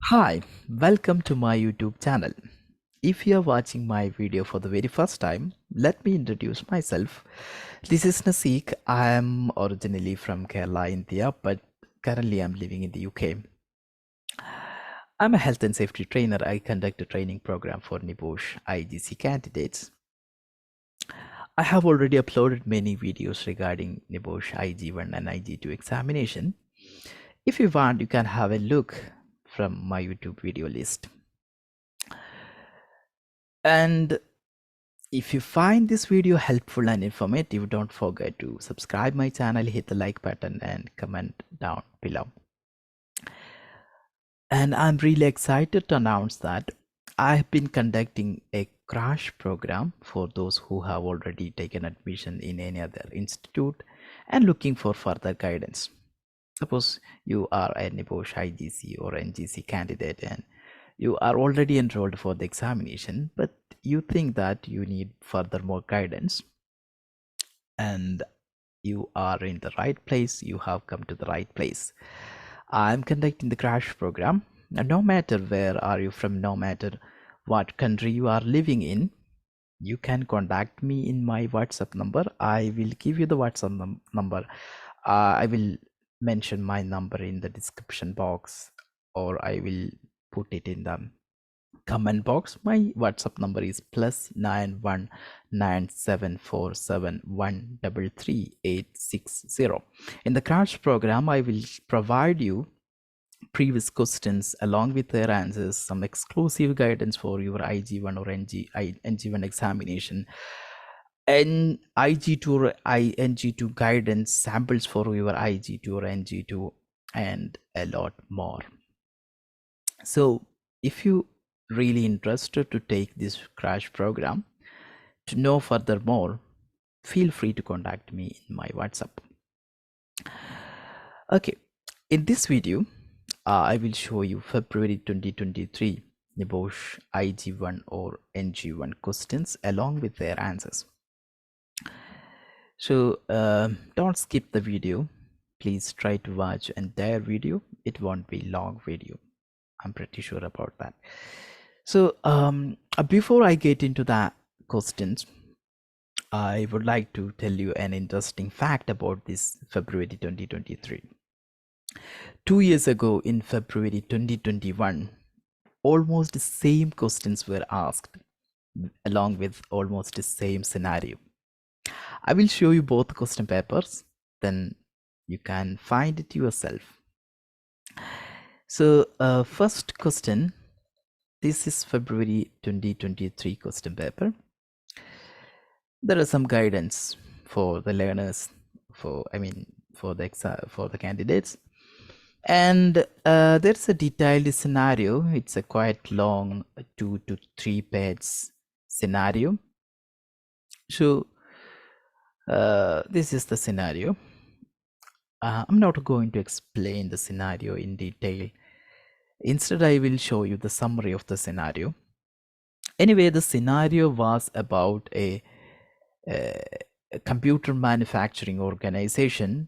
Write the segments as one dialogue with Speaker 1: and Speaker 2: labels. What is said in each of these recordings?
Speaker 1: Hi, welcome to my YouTube channel. If you are watching my video for the very first time, let me introduce myself. This is Naseek. I am originally from Kerala, India, but currently I'm living in the UK. I'm a health and safety trainer. I conduct a training program for Nebosh IGC candidates. I have already uploaded many videos regarding Nebosh IG1 and IG2 examination. If you want, you can have a look from my YouTube video list. And if you find this video helpful and informative, don't forget to subscribe my channel, hit the like button and comment down below. And I'm really excited to announce that I have been conducting a crash program for those who have already taken admission in any other institute and looking for further guidance. Suppose you are a Nebosh IGC or NGC candidate and you are already enrolled for the examination, but you think that you need furthermore guidance, and you are in the right place. You have come to the right place. I'm conducting the crash program, and no matter where are you from, no matter what country you are living in, you can contact me in my WhatsApp number. I will give you the WhatsApp number. I will mention my number in the description box, or I will put it in the comment box. My WhatsApp number is +919747133860. In the crash program, I will provide you previous questions along with their answers, some exclusive guidance for your IG1 or NG1 examination, and IG2 or NG2 guidance, samples for your IG2 or NG2, and a lot more. So if you really interested to take this crash program, to know furthermore, feel free to contact me in my WhatsApp. Okay, in this video, I will show you February 2023 Nebosh IG1 or NG1 questions along with their answers. So don't skip the video. Please try to watch entire video. It won't be long video. I'm pretty sure about that. So before I get into the questions, I would like to tell you an interesting fact about this February 2023. 2 years ago in February 2021, almost the same questions were asked along with almost the same scenario. I will show you both question papers, then you can find it yourself. So first question, this is February 2023 question paper. There are some guidance for the learners, for the candidates, and there's a detailed scenario. It's a quite long 2 to 3 page scenario. So this is the scenario. I'm not going to explain the scenario in detail. Instead, I will show you the summary of the scenario. Anyway, the scenario was about a computer manufacturing organization.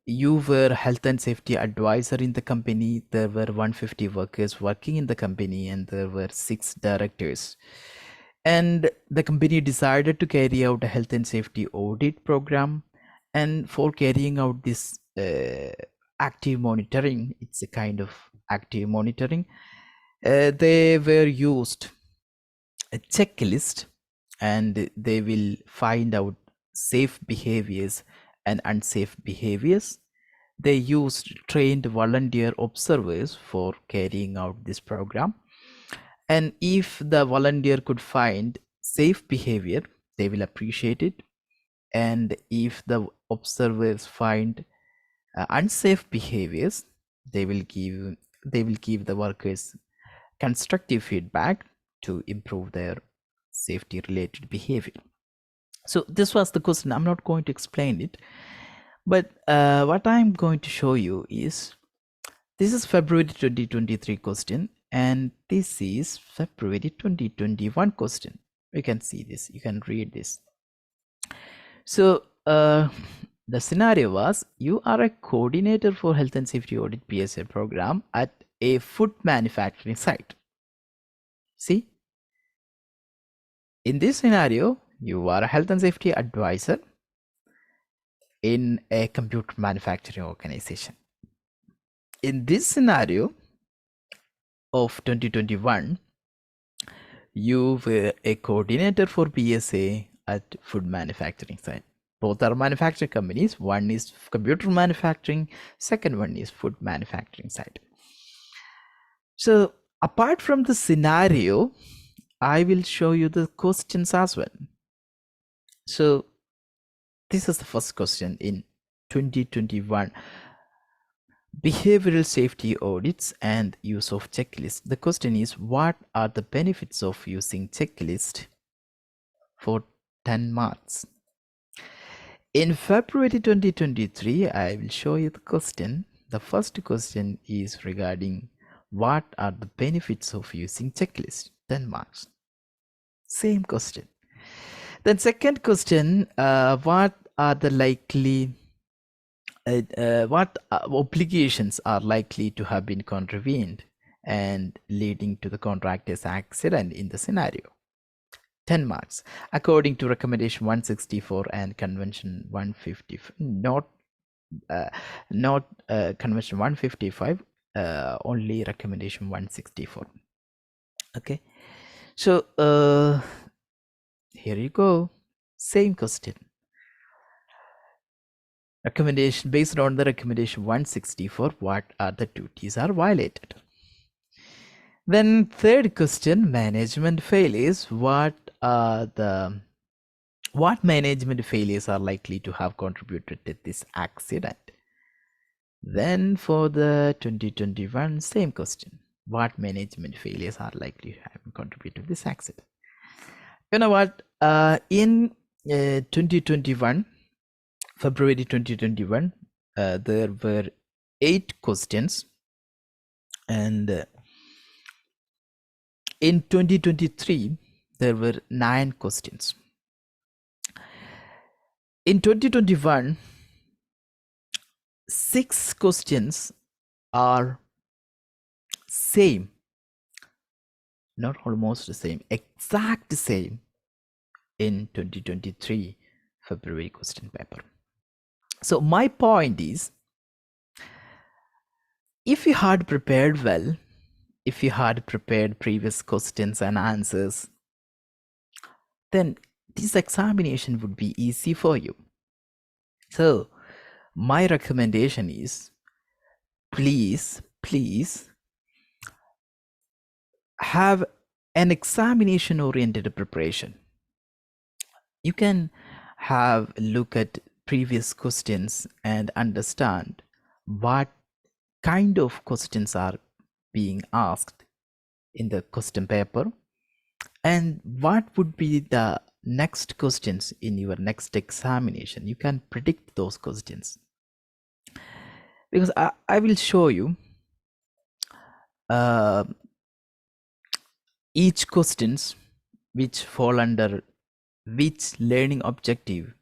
Speaker 1: You were health and safety advisor in the company. There were 150 workers working in the company, and there were 6 directors. And the company decided to carry out a health and safety audit program. And for carrying out this active monitoring, it's a kind of active monitoring, they were used a checklist, and they will find out safe behaviors and unsafe behaviors. They used trained volunteer observers for carrying out this program, and if the volunteer could find safe behavior, they will appreciate it, and if the observers find unsafe behaviors, they will give the workers constructive feedback to improve their safety related behavior. So this was the question. I'm not going to explain it, but what I'm going to show you is, this is February 2023 question, and this is February 2021 question. You can see this, you can read this. So The scenario was you are a coordinator for health and safety audit PSA program at a food manufacturing site. See, in this scenario, you are a health and safety advisor in a computer manufacturing organization. In this scenario of 2021, you were a coordinator for PSA at food manufacturing site. Both are manufacturing companies. One is computer manufacturing, second one is food manufacturing site. So apart from the scenario, I will show you the questions as well. So this is the first question in 2021. Behavioral safety audits and use of checklists. The question is, what are the benefits of using checklist for 10 marks? In February 2023, I will show you the question. The first question is regarding what are the benefits of using checklist, 10 marks. Same question. Then second question, what are the likely what obligations are likely to have been contravened and leading to the contractor's accident in the scenario? 10 marks according to recommendation 164 and convention 150, not convention 155, only recommendation 164. Okay, so here you go, same question. Recommendation based on the recommendation 164, what are the duties are violated? Then third question, management failures. What management failures are likely to have contributed to this accident? Then for the 2021, same question. What management failures are likely to have contributed to this accident? You know what? In 2021, February 2021, there were 8 questions, and in 2023 there were 9 questions. In 2021, 6 questions are same, not almost the same, exact same in 2023 February question paper. So my point is, if you had prepared well, if you had prepared previous questions and answers, then this examination would be easy for you. So my recommendation is, please have an examination oriented preparation. You can have a look at previous questions and understand what kind of questions are being asked in the question paper and what would be the next questions in your next examination. You can predict those questions, because I will show you each questions which fall under which learning objective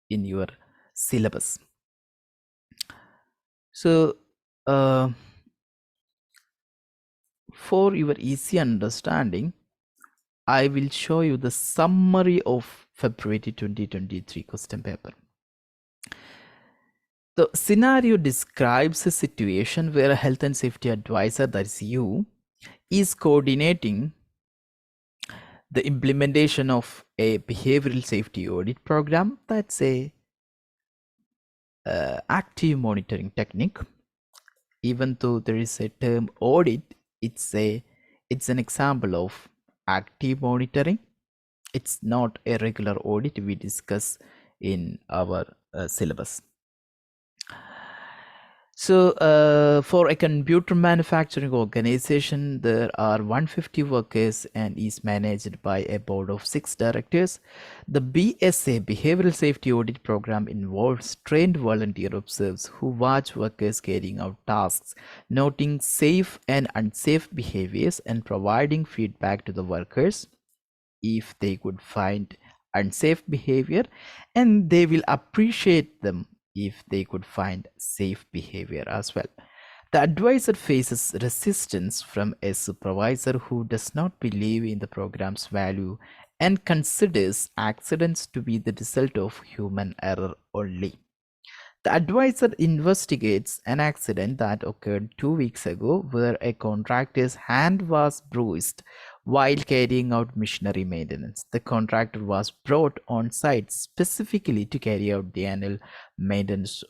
Speaker 1: in your syllabus. So for your easy understanding, I will show you the summary of February 2023 question paper. The scenario describes a situation where a health and safety advisor, that is you, is coordinating the implementation of a behavioral safety audit program. That's a active monitoring technique. Even though there is a term audit, it's an example of active monitoring. It's not a regular audit we discuss in our syllabus. So for a computer manufacturing organization, there are 150 workers and is managed by a board of 6 directors. The BSA, Behavioral Safety Audit Program, involves trained volunteer observers who watch workers carrying out tasks, noting safe and unsafe behaviors and providing feedback to the workers if they could find unsafe behavior, and they will appreciate them if they could find safe behavior as well. The advisor faces resistance from a supervisor who does not believe in the program's value and considers accidents to be the result of human error only. The advisor investigates an accident that occurred 2 weeks ago where a contractor's hand was bruised while carrying out machinery maintenance. The contractor was brought on site specifically to carry out the manual maintenance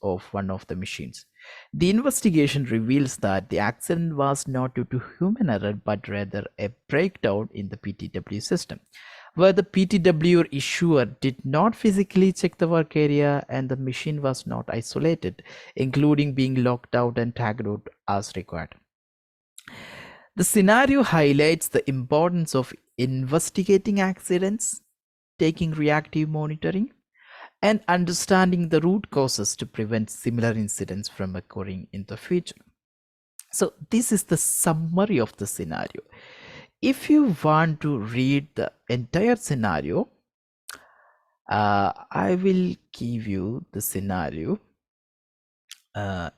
Speaker 1: of one of the machines. The investigation reveals that the accident was not due to human error but rather a breakdown in the PTW system, where the PTW issuer did not physically check the work area and the machine was not isolated, including being locked out and tagged out as required. The scenario highlights the importance of investigating accidents, taking reactive monitoring, and understanding the root causes to prevent similar incidents from occurring in the future. So, this is the summary of the scenario. If you want to read the entire scenario, I will give you the scenario. I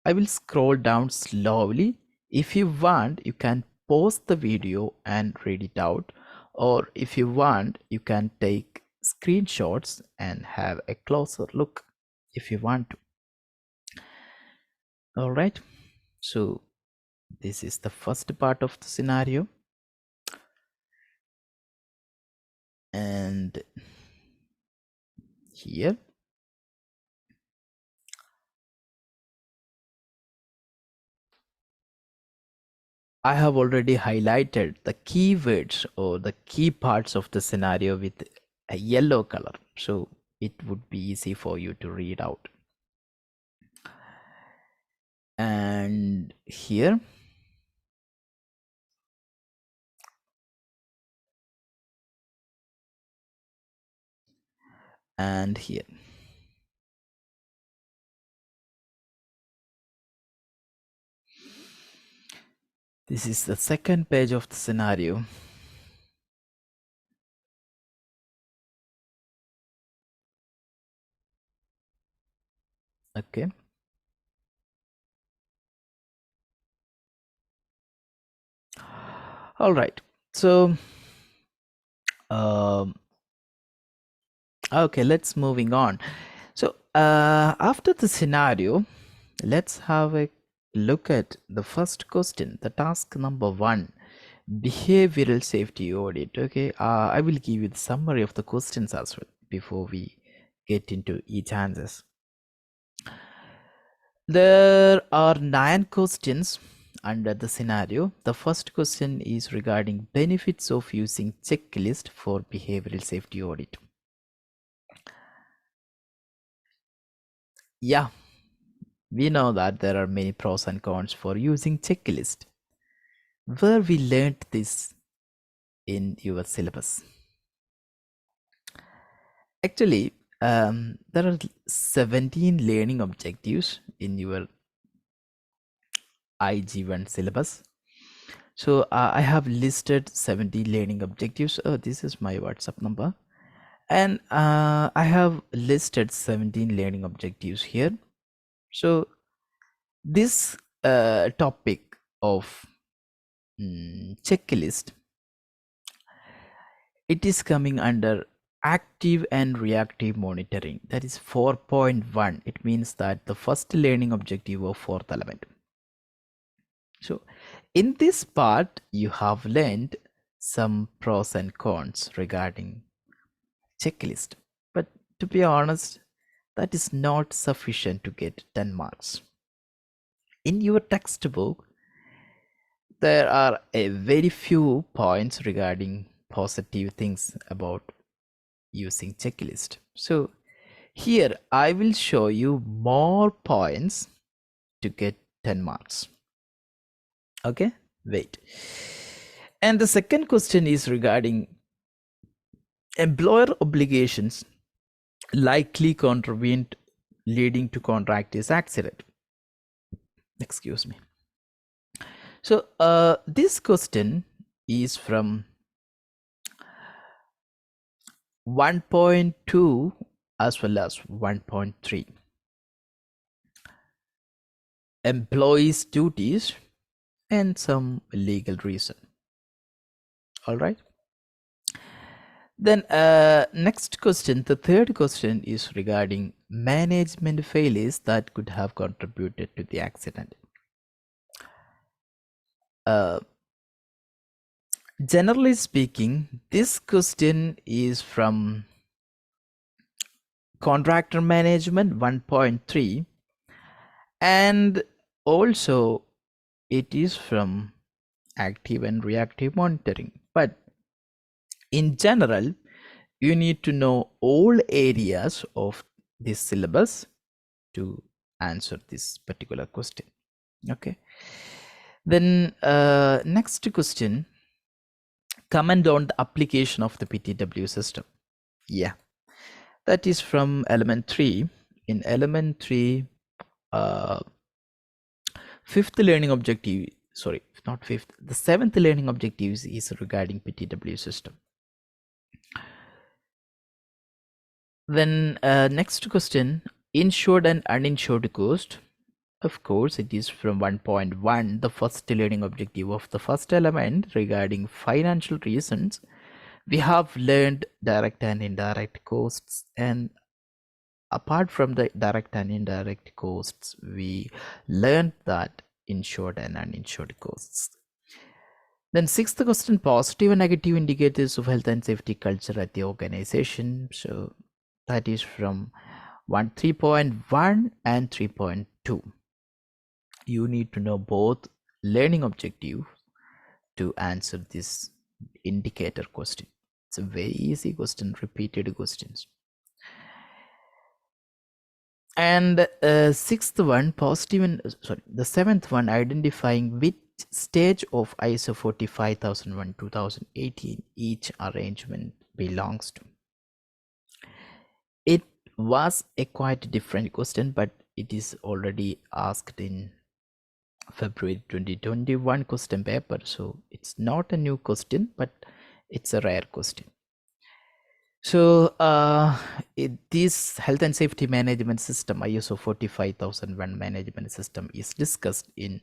Speaker 1: will scroll down slowly. If you want, you can pause the video and read it out, or if you want, you can take screenshots and have a closer look if you want to. All right, so this is the first part of the scenario, and here I have already highlighted the keywords or the key parts of the scenario with a yellow color, so it would be easy for you to read out. And here and here. This is the second page of the scenario. Okay. All right. So, okay, let's moving on. So, after the scenario, let's have a look at the first question, the task number 1, behavioral safety audit. Okay, I will give you the summary of the questions as well before we get into each answers. There are 9 questions under the scenario. The first question is regarding benefits of using checklist for behavioral safety audit. Yeah, we know that there are many pros and cons for using checklist. Where we learned this in your syllabus? Actually, there are 17 learning objectives in your IG1 syllabus. So I have listed 70 learning objectives. Oh, this is my WhatsApp number. And I have listed 17 learning objectives here. So this topic of checklist, it is coming under active and reactive monitoring. That is 4.1. It means that the first learning objective of fourth element. So in this part, you have learned some pros and cons regarding checklist. But to be honest, that is not sufficient to get 10 marks. In your textbook, there are a very few points regarding positive things about using checklist. So here I will show you more points to get 10 marks. Okay, wait. And the second question is regarding employer obligations likely contribute leading to contractor's accident. Excuse me. So this question is from 1.2 as well as 1.3 employees' duties and some legal reason. All right. Then next question, the third question is regarding management failures that could have contributed to the accident. Generally speaking, this question is from contractor management 1.3, and also it is from active and reactive monitoring. But in general, you need to know all areas of this syllabus to answer this particular question. Okay. Then next question, comment on the application of the PTW system. Yeah, that is from element 3. In element 3, fifth learning objective, sorry, not fifth, the seventh learning objectives is regarding PTW system. Then next question, insured and uninsured cost. Of course, it is from 1.1, the first learning objective of the first element regarding financial reasons. We have learned direct and indirect costs, and apart from the direct and indirect costs, we learned that insured and uninsured costs. Then sixth question, positive and negative indicators of health and safety culture at the organization. So that is from 3.1 and 3.2. You need to know both learning objective to answer this indicator question. It's a very easy question, repeated questions. And sixth one, positive and the seventh one, identifying which stage of ISO 45001 2018 each arrangement belongs to. It was a quite different question, but it is already asked in February 2021 question paper, so it's not a new question, but it's a rare question. So this health and safety management system, ISO 45001 management system, is discussed in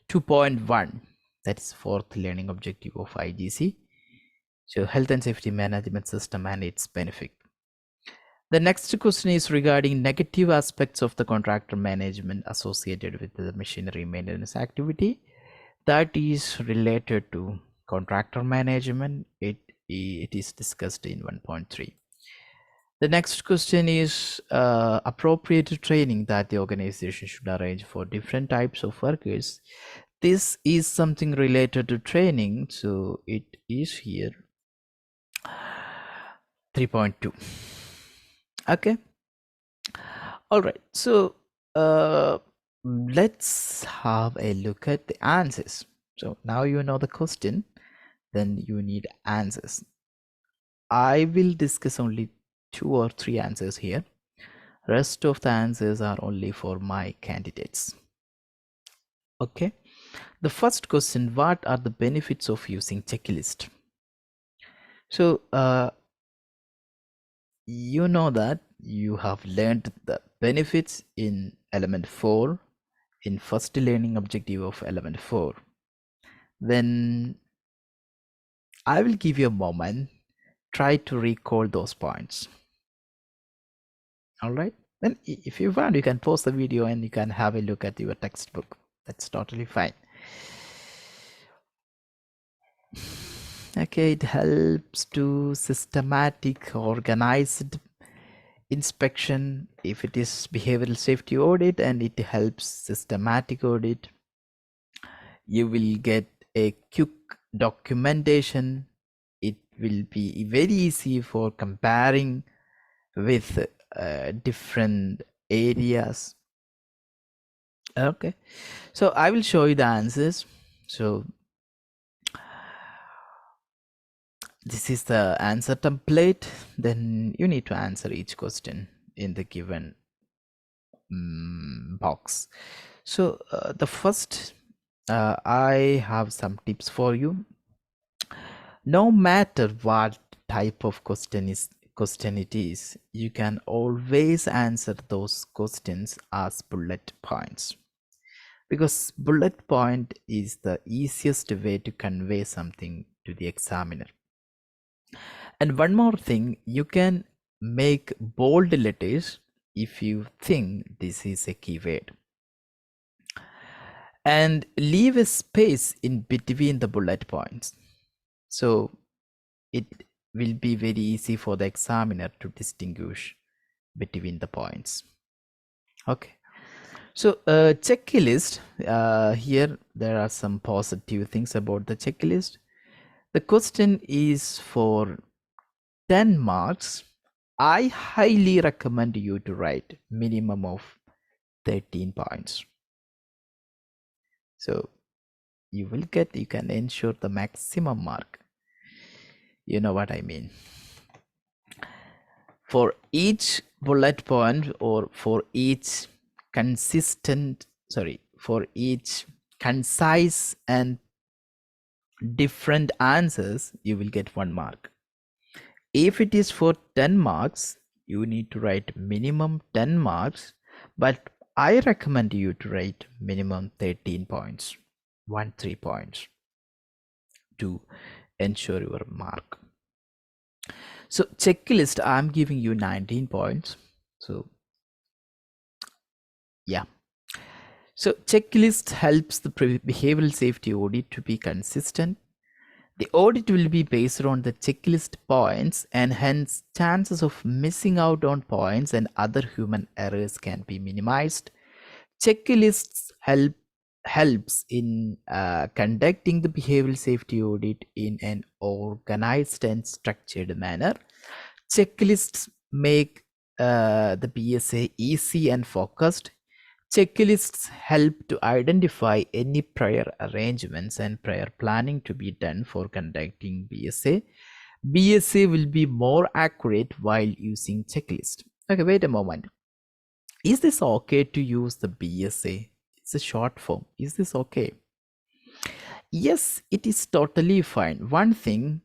Speaker 1: 2.1, that is fourth learning objective of IGC. So health and safety management system and its benefit. The next question is regarding negative aspects of the contractor management associated with the machinery maintenance activity. That is related to contractor management. It is discussed in 1.3. The next question is appropriate training that the organization should arrange for different types of workers. This is something related to training, so it is here 3.2. Okay. All right. So let's have a look at the answers. So now you know the question, then you need answers. I will discuss only 2 or 3 answers here. Rest of the answers are only for my candidates. Okay. The first question, what are the benefits of using checklist? So you know that you have learned the benefits in element 4 in first learning objective of element 4. Then I will give you a moment, try to recall those points. All right, then if you want, you can pause the video and you can have a look at your textbook. That's totally fine. Okay, it helps to systematic, organized inspection if it is behavioral safety audit, and it helps systematic audit. You will get a quick documentation. It will be very easy for comparing with different areas. Okay, so I will show you the answers. So this is the answer template. Then you need to answer each question in the given box. So the first, I have some tips for you. No matter what type of question is question it is, you can always answer those questions as bullet points, because bullet point is the easiest way to convey something to the examiner. And one more thing, you can make bold letters if you think this is a keyword, and leave a space in between the bullet points, so it will be very easy for the examiner to distinguish between the points. Okay, so checklist, here there are some positive things about the checklist. The question is for 10 marks. I highly recommend you to write minimum of 13 points. So you can ensure the maximum mark. You know what I mean. For each bullet point, or for each for each concise and different answers, you will get 1 mark. If it is for 10 marks, you need to write minimum 10 marks, but I recommend you to write minimum 13 points, 13 points, to ensure your mark. So checklist, I'm giving you 19 points. So yeah. So checklist helps the behavioral safety audit to be consistent. The audit will be based on the checklist points, and hence chances of missing out on points and other human errors can be minimized. Checklists helps in conducting the behavioral safety audit in an organized and structured manner. Checklists make the BSA easy and focused. Checklists help to identify any prior arrangements and prior planning to be done for conducting BSA. BSA will be more accurate while using checklist. Okay, wait a moment. Is this okay to use the BSA? It's a short form. Is this okay? Yes, it is totally fine. One thing,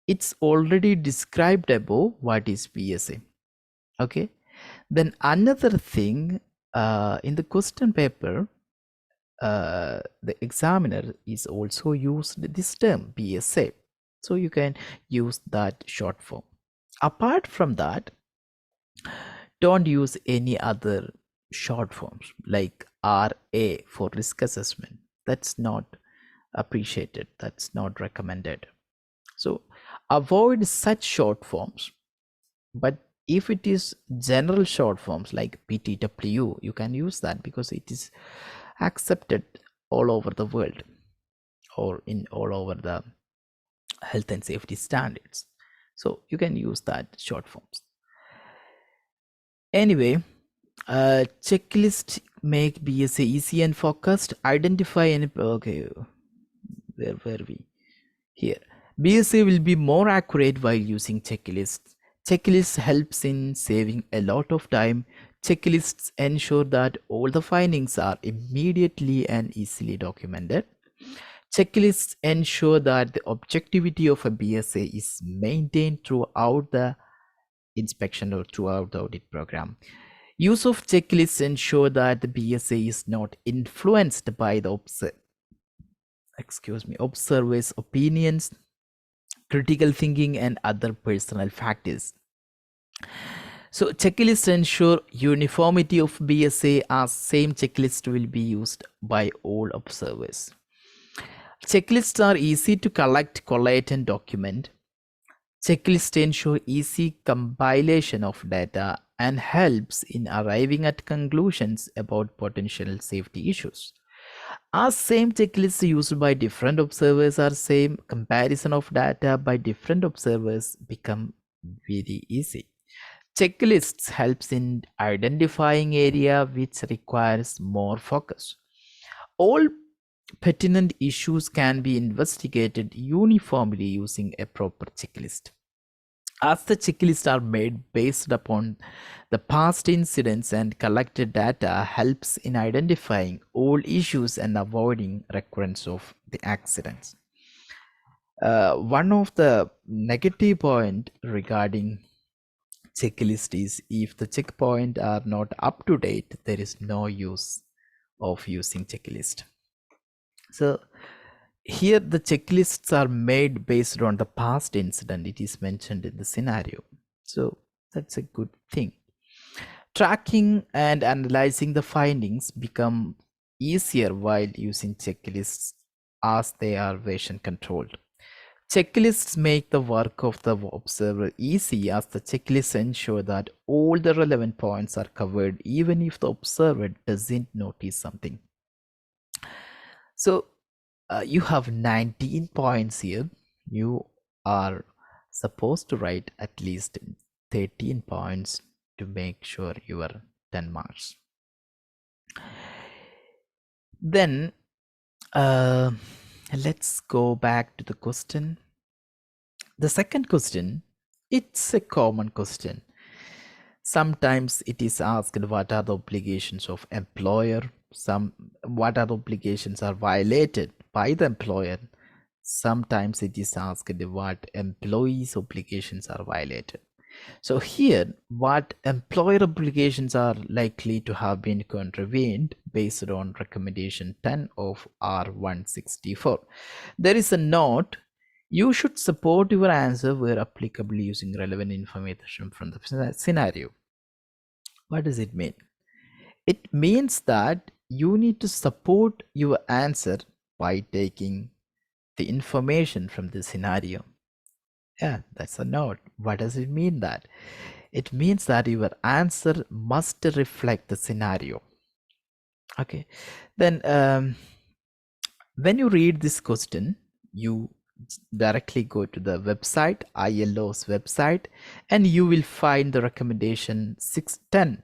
Speaker 1: it's already described above what is BSA. Okay. Then another thing, in the question paper, the examiner is also used this term BSA. So you can use that short form. Apart from that, don't use any other short forms like RA for risk assessment. That's not appreciated. That's not recommended. So avoid such short forms. But if it is general short forms like PTW, you can use that because it is accepted all over the world, or in all over the health and safety standards. So you can use that short forms. Anyway, checklist make BSA easy and focused. Identify any, okay, where were we? Here. BSA will be more accurate while using checklists. Checklists helps in saving a lot of time. Checklists ensure that all the findings are immediately and easily documented. Checklists ensure that the objectivity of a BSA is maintained throughout the inspection or throughout the audit program. Use of checklists ensure that the BSA is not influenced by the observer's opinions, critical thinking, and other personal factors. So checklists ensure uniformity of BSA, as same checklist will be used by all observers. Checklists are easy to collect, collate, and document. Checklists ensure easy compilation of data and helps in arriving at conclusions about potential safety issues. As same checklists used by different observers are same, comparison of data by different observers become very easy. Checklists helps in identifying area which requires more focus. All pertinent issues can be investigated uniformly using a proper checklist. As the checklists are made based upon the past incidents and collected data, helps in identifying all issues and avoiding recurrence of the accidents. One of the negative point regarding checklist is if the checkpoint are not up to date, there is no use of using checklist. So here the checklists are made based on the past incident. It is mentioned in the scenario. So that's a good thing. Tracking and analyzing the findings become easier while using checklists as they are version controlled. Checklists make the work of the observer easy as the checklists ensure that all the relevant points are covered even if the observer doesn't notice something. So you have 19 points here. You are supposed to write at least 13 points to make sure you are 10 marks. Then let's go back to the question. The second question, it's a common question. Sometimes it is asked what are the obligations of employer, what are the obligations are violated by the employer. Sometimes it is asked what employees obligations are violated. So here, what employer obligations are likely to have been contravened based on recommendation 10 of R164. There is a note. You should support your answer where applicable using relevant information from the scenario. What does it mean? It means that you need to support your answer by taking the information from the scenario. Yeah, that's a note. What does it mean that? It means that your answer must reflect the scenario. Okay, then when you read this question, you directly go to the website, ILO's website, and you will find the recommendation 10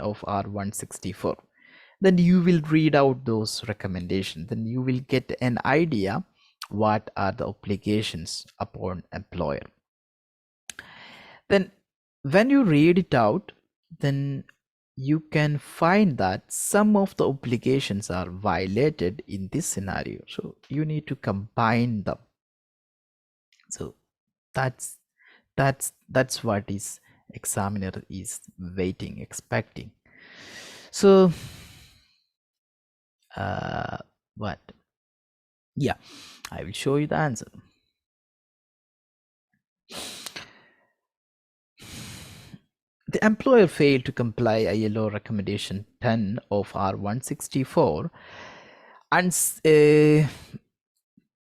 Speaker 1: of R164. Then you will read out those recommendations. Then you will get an idea what are the obligations upon employer. Then when you read it out, then you can find that some of the obligations are violated in this scenario. So you need to combine them. So that's what is examiner is waiting, expecting. So what? Yeah, I will show you the answer. The employer failed to comply ILO recommendation 10 of R164 and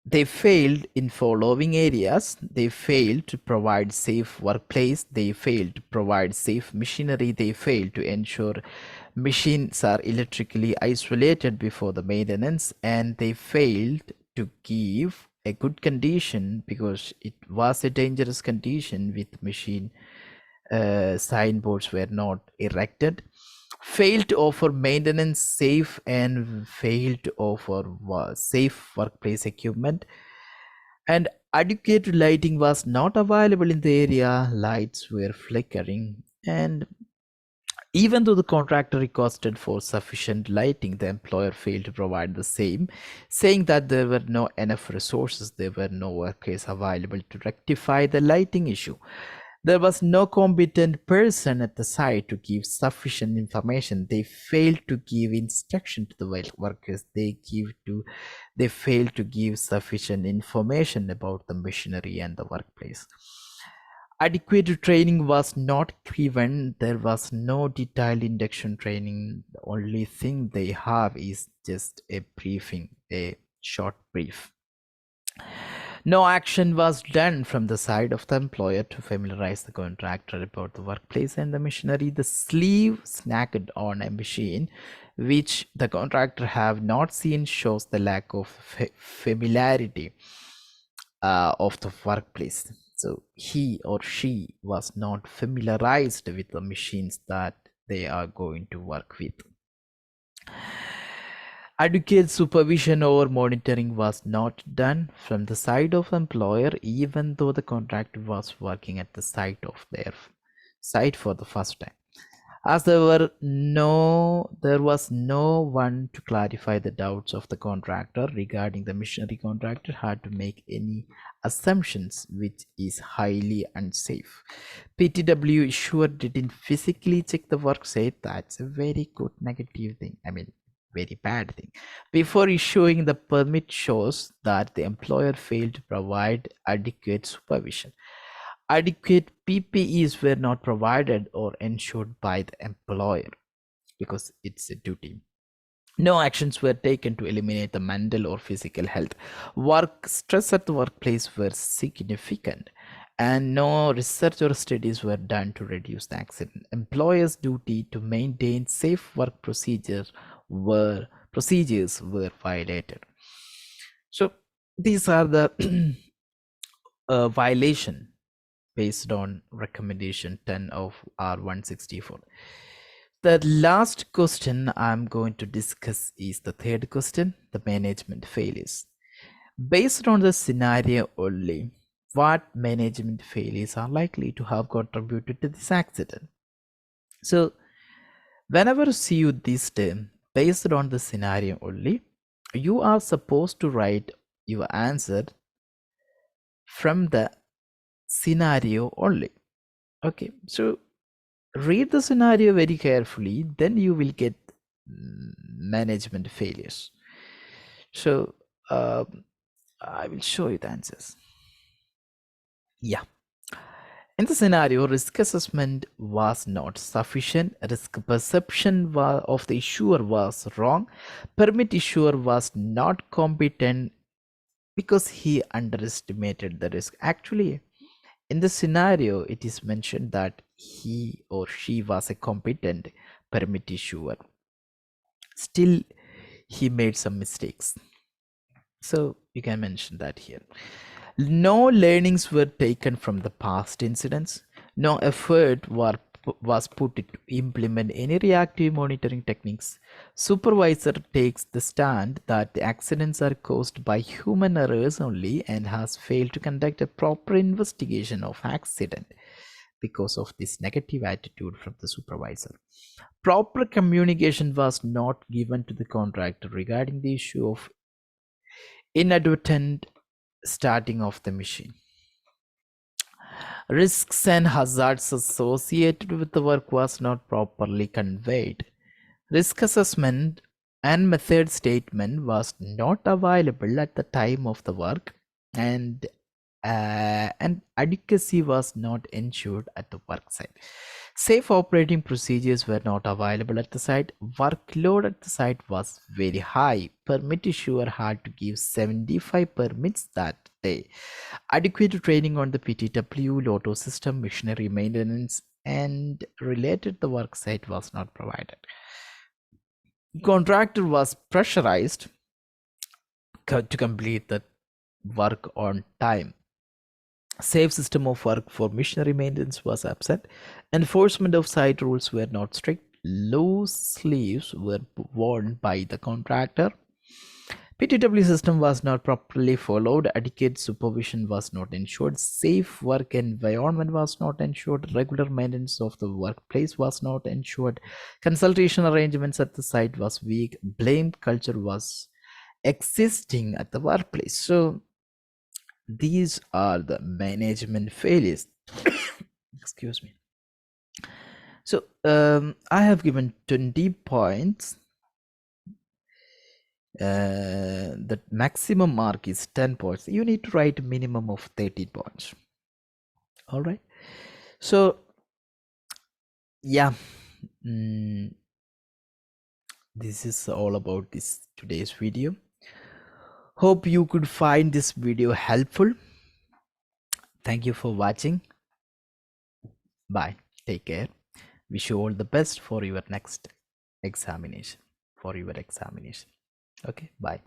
Speaker 1: they failed in following areas. They failed to provide safe workplace. They failed to provide safe machinery. They failed to ensure machines are electrically isolated before the maintenance, and they failed to give a good condition because it was a dangerous condition with machine signboards were not erected, failed to offer maintenance safe and failed to offer safe workplace equipment, and adequate lighting was not available in the area. Lights were flickering, and even though the contractor requested for sufficient lighting, the employer failed to provide the same, saying that there were no enough resources, there were no workers available to rectify the lighting issue. There was no competent person at the site to give sufficient information. They failed to give instruction to the workers. They failed to give sufficient information about the machinery and the workplace. Adequate training was not given. There was no detailed induction training. The only thing they have is just a briefing, a short brief. No action was done from the side of the employer to familiarize the contractor about the workplace and the machinery. The sleeve snagged on a machine which the contractor have not seen shows the lack of familiarity of the workplace. So he or she was not familiarized with the machines that they are going to work with. Adequate supervision or monitoring was not done from the side of the employer, even though the contractor was working at the site of their site for the first time. as there was no one to clarify the doubts of the contractor regarding the machinery. Contractor had to make any assumptions, which is highly unsafe. PTW issuer didn't physically check the work site. That's a very good negative thing. I mean, very bad thing. Before issuing the permit shows that the employer failed to provide adequate supervision. Adequate PPEs were not provided or ensured by the employer because it's a duty. No actions were taken to eliminate the mental or physical health. Work stress at the workplace were significant, and no research or studies were done to reduce the accident. Employers' duty to maintain safe work procedures were violated. So these are the violation based on recommendation 10 of R164. The last question I'm going to discuss is the third question, the management failures. Based on the scenario only, what management failures are likely to have contributed to this accident? So, whenever you see this term, based on the scenario only, you are supposed to write your answer from the scenario only. Okay, so read the scenario very carefully, then you will get management failures. So I will show you the answers. Yeah. In the scenario, risk assessment was not sufficient, risk perception of the issuer was wrong, permit issuer was not competent because he underestimated the risk. Actually, in the scenario, it is mentioned that he or she was a competent permit issuer. Still, he made some mistakes. So you can mention that here. No learnings were taken from the past incidents. No effort was put to implement any reactive monitoring techniques. Supervisor takes the stand that the accidents are caused by human errors only and has failed to conduct a proper investigation of accident because of this negative attitude from the supervisor. Proper communication was not given to the contractor regarding the issue of inadvertent starting of the machine. Risks and hazards associated with the work was not properly conveyed. Risk assessment and method statement was not available at the time of the work, and adequacy was not ensured at the work site. Safe operating procedures were not available at the site. Workload at the site was very high. Permit issuer had to give 75 permits that day. Adequate training on the PTW, lotto system, machinery maintenance, and related the work site was not provided. Contractor was pressurized to complete the work on time. Safe system of work for machinery maintenance was absent. Enforcement of site rules were not strict. Loose sleeves were worn by the contractor. PTW system was not properly followed. Adequate supervision was not ensured. Safe work environment was not ensured. Regular maintenance of the workplace was not ensured. Consultation arrangements at the site was weak. Blame culture was existing at the workplace. So these are the management failures. Excuse me. So I have given 20 points. The maximum mark is 10 points. You need to write a minimum of 30 points. All right. So yeah, this is all about this today's video. Hope you could find this video helpful. Thank you for watching. Bye. Take care. Wish you all the best for your next examination. Okay, bye.